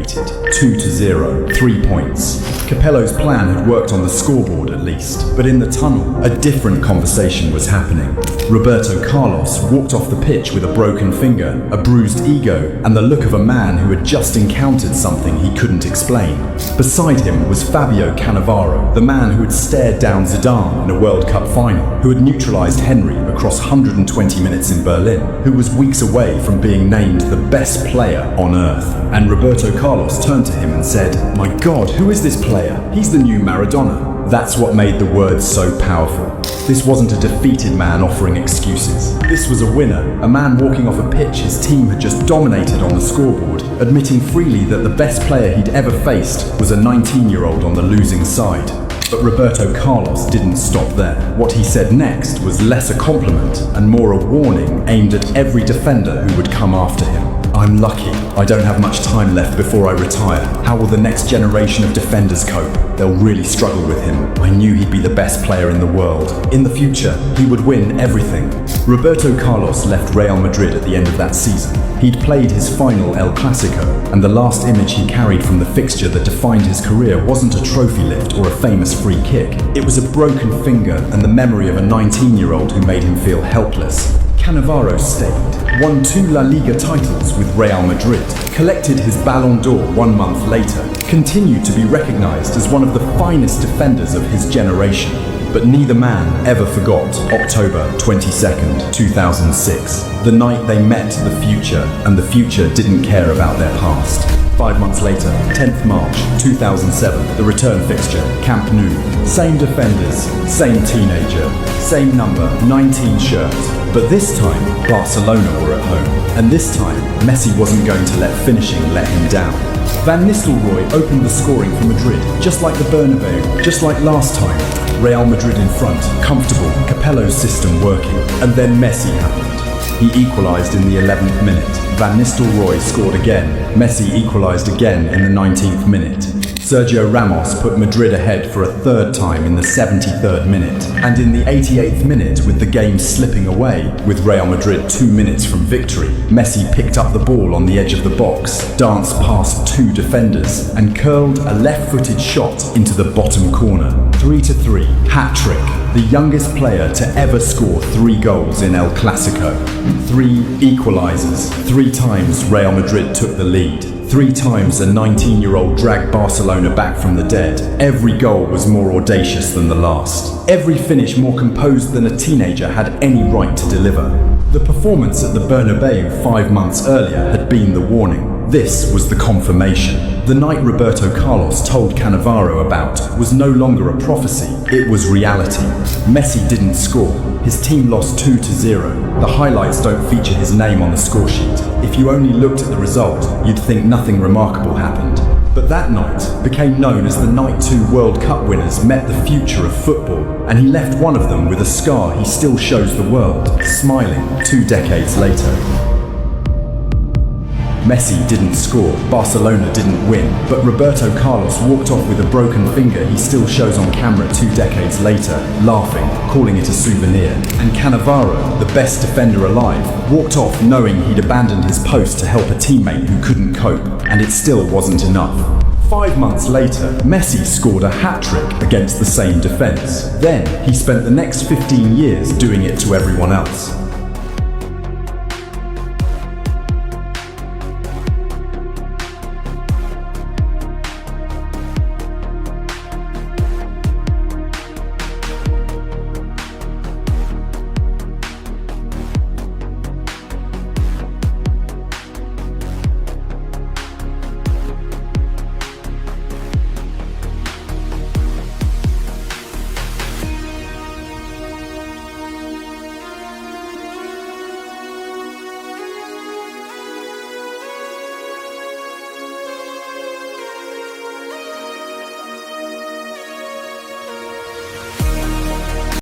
2-0, 3 points. Capello's plan had worked on the scoreboard at least, but in the tunnel, a different conversation was happening. Roberto Carlos walked off the pitch with a broken finger, a bruised ego, and the look of a man who had just encountered something he couldn't explain. Beside him was Fabio Cannavaro, the man who had stared down Zidane in a World Cup final, who had neutralized Henry across 120 minutes in Berlin, who was weeks away from being named the best player on earth. And Roberto Carlos turned to him and said, "My God, who is this player? He's the new Maradona." That's what made the words so powerful. This wasn't a defeated man offering excuses. This was a winner, a man walking off a pitch his team had just dominated on the scoreboard, admitting freely that the best player he'd ever faced was a 19-year-old on the losing side. But Roberto Carlos didn't stop there. What he said next was less a compliment and more a warning aimed at every defender who would come after him. "I'm lucky. I don't have much time left before I retire. How will the next generation of defenders cope? They'll really struggle with him. I knew he'd be the best player in the world. In the future, he would win everything." Roberto Carlos left Real Madrid at the end of that season. He'd played his final El Clasico, and the last image he carried from the fixture that defined his career wasn't a trophy lift or a famous free kick. It was a broken finger and the memory of a 19-year-old who made him feel helpless. Cannavaro stayed, won 2 La Liga titles with Real Madrid, collected his Ballon d'Or 1 month later, continued to be recognized as one of the finest defenders of his generation. But neither man ever forgot October 22nd, 2006, the night they met the future, and the future didn't care about their past. 5 months later, 10th March 2007, the return fixture, Camp Nou. Same defenders, same teenager, same number, 19 shirt. But this time, Barcelona were at home. And this time, Messi wasn't going to let finishing let him down. Van Nistelrooy opened the scoring for Madrid, just like the Bernabeu, just like last time. Real Madrid in front, comfortable, Capello's system working. And then Messi happened. He equalised in the 11th minute. Van Nistelrooy scored again. Messi equalised again in the 19th minute. Sergio Ramos put Madrid ahead for a third time in the 73rd minute. And in the 88th minute, with the game slipping away, with Real Madrid 2 minutes from victory, Messi picked up the ball on the edge of the box, danced past 2 defenders, and curled a left-footed shot into the bottom corner. 3-3, hat-trick. The youngest player to ever score 3 goals in El Clasico. 3 equalisers. 3 times Real Madrid took the lead. 3 times a 19-year-old dragged Barcelona back from the dead. Every goal was more audacious than the last. Every finish more composed than a teenager had any right to deliver. The performance at the Bernabeu 5 months earlier had been the warning. This was the confirmation. The night Roberto Carlos told Cannavaro about was no longer a prophecy, it was reality. Messi didn't score. His team lost 2-0. The highlights don't feature his name on the scoresheet. If you only looked at the result, you'd think nothing remarkable happened. But that night became known as the night 2 World Cup winners met the future of football, and he left one of them with a scar he still shows the world, smiling 2 decades later. Messi didn't score, Barcelona didn't win, but Roberto Carlos walked off with a broken finger he still shows on camera 2 decades later, laughing, calling it a souvenir. And Cannavaro, the best defender alive, walked off knowing he'd abandoned his post to help a teammate who couldn't cope, and it still wasn't enough. 5 months later, Messi scored a hat-trick against the same defence. Then, he spent the next 15 years doing it to everyone else.